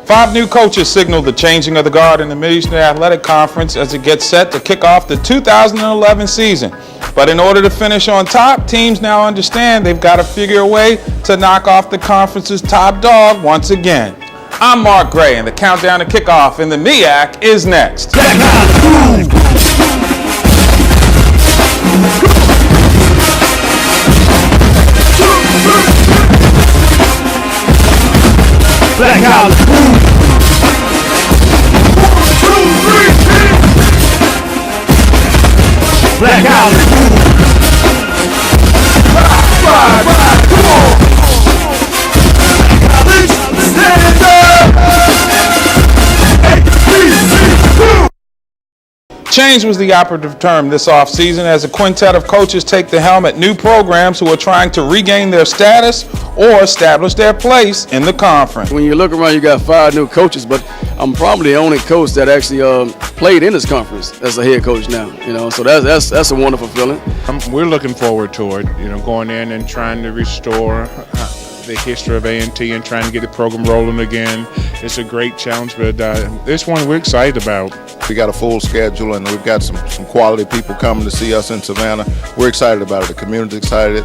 5 new coaches signal the changing of the guard in the Mid-Eastern Athletic Conference as it gets set to kick off the 2011 season. But in order to finish on top, teams now understand they've got to figure a way to knock off the conference's top dog once again. I'm Mark Gray, and the countdown to kickoff in the MEAC is next. Black House. 1, 2, 3, Black House. Ride, come on. College, stand up. HBCU. Change was the operative term this offseason as a quintet of coaches take the helm at new programs who are trying to regain their status or establish their place in the conference. When you look around, you got 5 new coaches, but I'm probably the only coach that actually played in this conference as a head coach now. So that's a wonderful feeling. We're looking forward to it. Going in and trying to restore the history of A&T and trying to get the program rolling again. It's a great challenge, but it's one we're excited about. We got a full schedule and we've got some quality people coming to see us in Savannah. We're excited about it. The community's excited.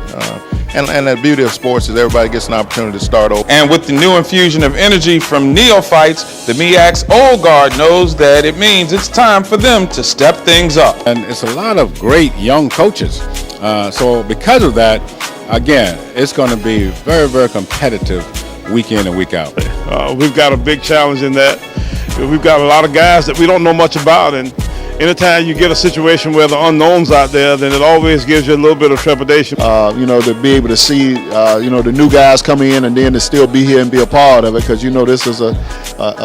And the beauty of sports is everybody gets an opportunity to start over. And with the new infusion of energy from neophytes, the MEAC's old guard knows that it means it's time for them to step things up. And it's a lot of great young coaches. So because of that, again, it's going to be very, very competitive week in and week out. We've got a big challenge in that. We've got a lot of guys that we don't know much about, and anytime you get a situation where the unknown's out there, then it always gives you a little bit of trepidation. To be able to see, the new guys come in and then to still be here and be a part of it, because this is a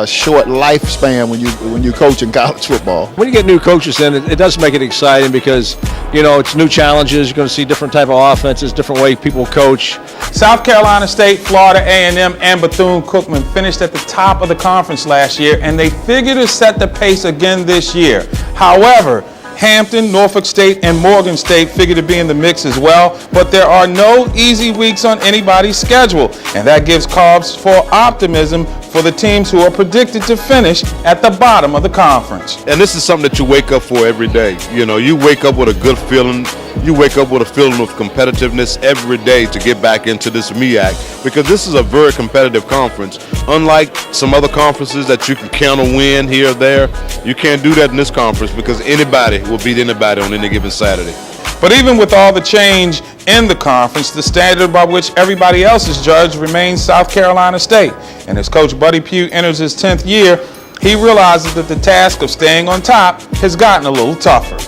short lifespan when you coach in college football. When you get new coaches in, it does make it exciting because it's new challenges. You're going to see different type of offenses, different way people coach. South Carolina State, Florida A&M, and Bethune-Cookman finished at the top of the conference last year, and they figure to set the pace again this year. However, Hampton, Norfolk State, and Morgan State figure to be in the mix as well, but there are no easy weeks on anybody's schedule, and that gives cause for optimism for the teams who are predicted to finish at the bottom of the conference. And this is something that you wake up for every day. You wake up with a good feeling. You wake up with a feeling of competitiveness every day to get back into this MEAC, because this is a very competitive conference. Unlike some other conferences that you can count a win here or there, you can't do that in this conference because anybody will beat anybody on any given Saturday. But even with all the change in the conference, the standard by which everybody else is judged remains South Carolina State. And as Coach Buddy Pugh enters his 10th year, he realizes that the task of staying on top has gotten a little tougher.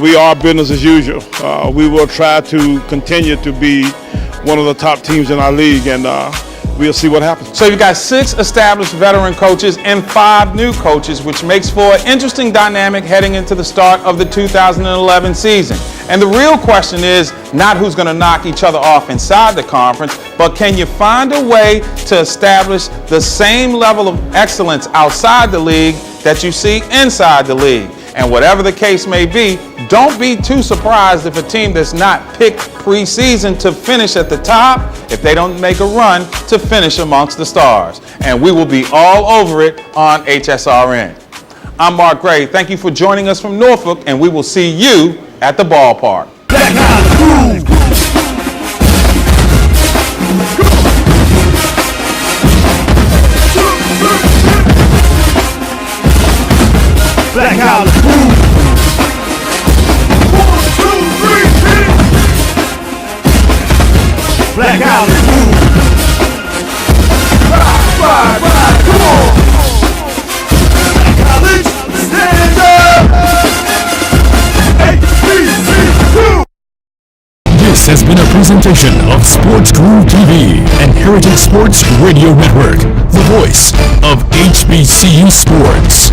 We are business as usual. We will try to continue to be one of the top teams in our league, and we'll see what happens. So you've got 6 established veteran coaches and 5 new coaches, which makes for an interesting dynamic heading into the start of the 2011 season. And the real question is not who's going to knock each other off inside the conference, but can you find a way to establish the same level of excellence outside the league that you see inside the league? And whatever the case may be, don't be too surprised if a team that's not picked preseason to finish at the top, if they don't make a run to finish amongst the stars. And we will be all over it on HSRN. I'm Mark Gray. Thank you for joining us from Norfolk, and we will see you at the ballpark. Black House. Black House. 1, 2, 3, Black House. Ride, come on. College, stand up. HBCU. This has been a presentation of SportsGroove TV and Heritage Sports Radio Network, the voice of HBCU sports.